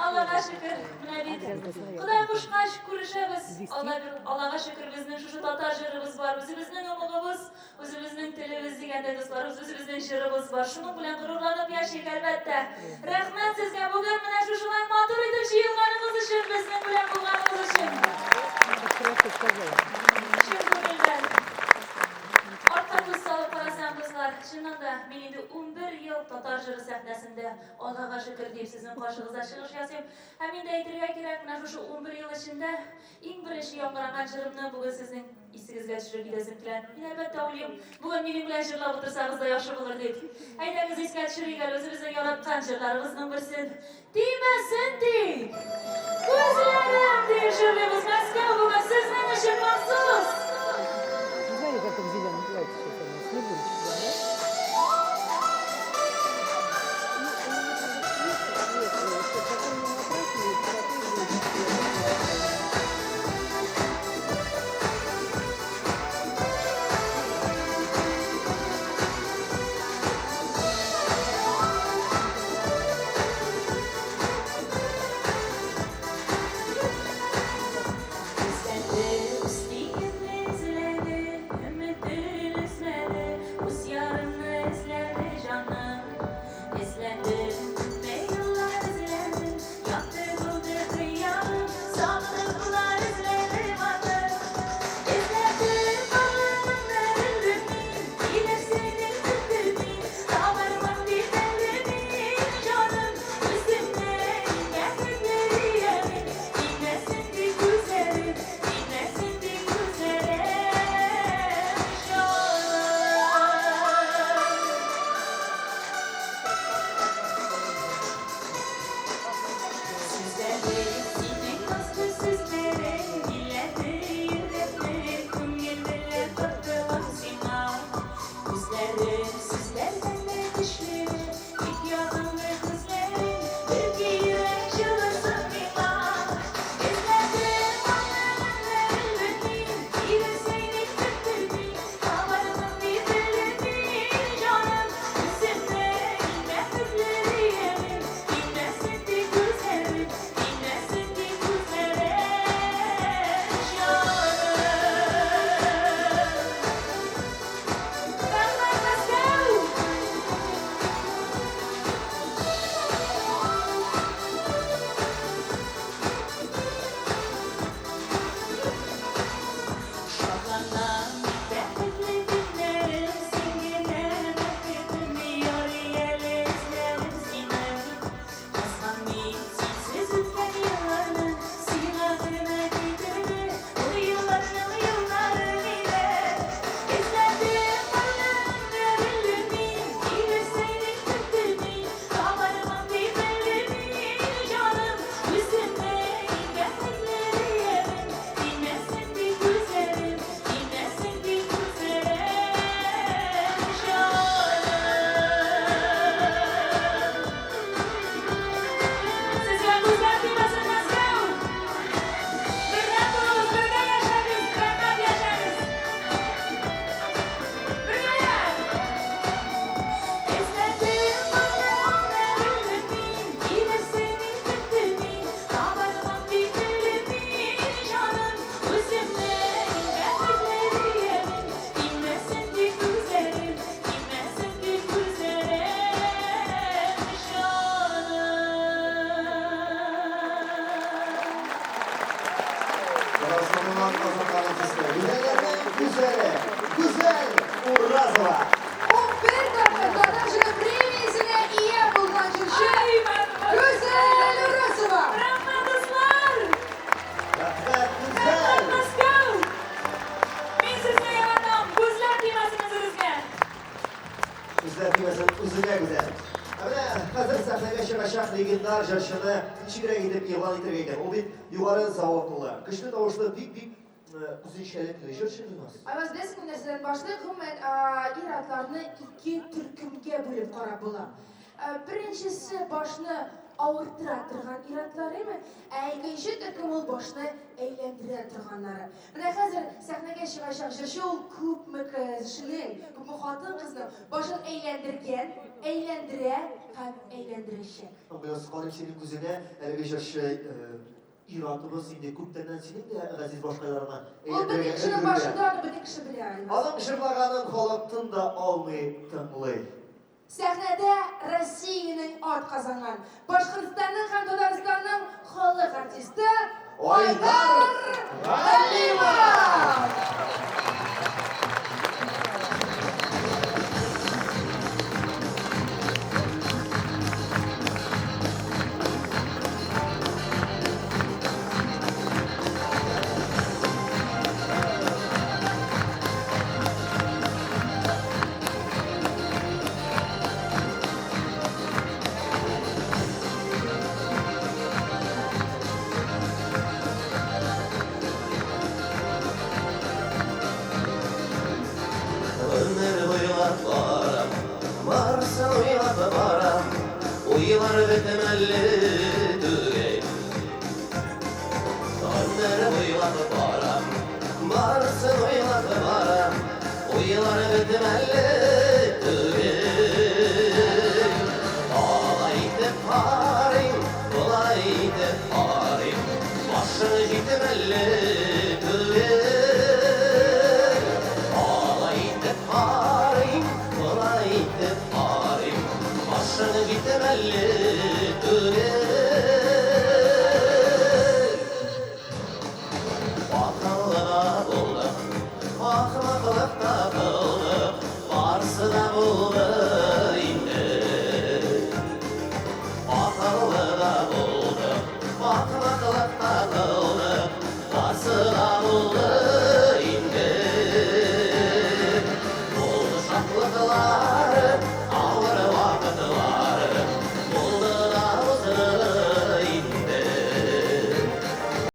Allah'a şükür. Xudoy qo'shgan kurashamiz. Allohga shukr bizning shu tatar jurimiz bor. O'zimizning umug'imiz, o'zimizning tilimiz deganda do'stlarimiz, o'zimizning shirimiz bor. Shuning bilan g'ururlanib yashaylik albatta. Rahmat sizga bugun mana shu shunday motor etib yig'ilganingiz uchun, bizning bilan bo'lganingiz uchun. Shu ko'ngildan. Orqa ko'z solib qarasam do'stlar, shuningda men endi 11 yil tatar juri sahnasida Allohga shukr deb sizning qarshingizda chiqish yasayım. Hem endi aytishga kerak, mana shu 11 yil ichida eng birinchi yangragan jirimni bugun sizning esingizga tushirib ketasiz bilan. Men albatta o'ylayman, bugun mening bilan jirlab o'tirsangizda yaxshi bo'lar deb. Aytangiz esga tushirib o'zimizning yaratgan jirlarimizning birsin. Deymasin deb. Ko'zlarim deb jirimiz Moskva bugun sizning uchun maxsus. Знаете, как в зеленом платье сейчас у нас не будет, Rəfiqəsin üzünə güzel. Əminə, hazır səhnəyə şəxəşəx legendar jərşini içigirə edib elan edirgəydən. O bir yuvarı zavaqlılar. Qışlı davuşlu bir uzun şəlikli jərşiniz. Ayvaz biləsiz bu nəsələn başlayıq, mən iratlarını iki türkümge bölüp qarab bulam. Birincisi başını ağırtıratırğan iratlar emi, ikinci türküm ol başını eğlendiratırğanları. Mənə hazır səhnəyə şəxəşəx jərşi ol küp mü kızışının, küp mü xatın qızının başını eğlendire hem eğlendirişi. Biraz qarım senin üzünə əlgə jərşi iratımız indi küptəndən senin de əziz başqalarına O bir kişinin başında onu bir kişi bilir. Adam şırlağanın xalaktın da almayı tınlay. Səhnədə Rusiyanın ad qazanan, Başqırıstanın hem Tataristanın xalq artisti Aydar Əlimov. Ömür boyunca varam, varsa uyup varam, uyular ve temelli düğey. Ömür boyunca varam, varsa uyup varam, uyular ve temelli düğey. Alaydı parim, bulaydı parim, başını gitmelli düğey. Başını gitmelli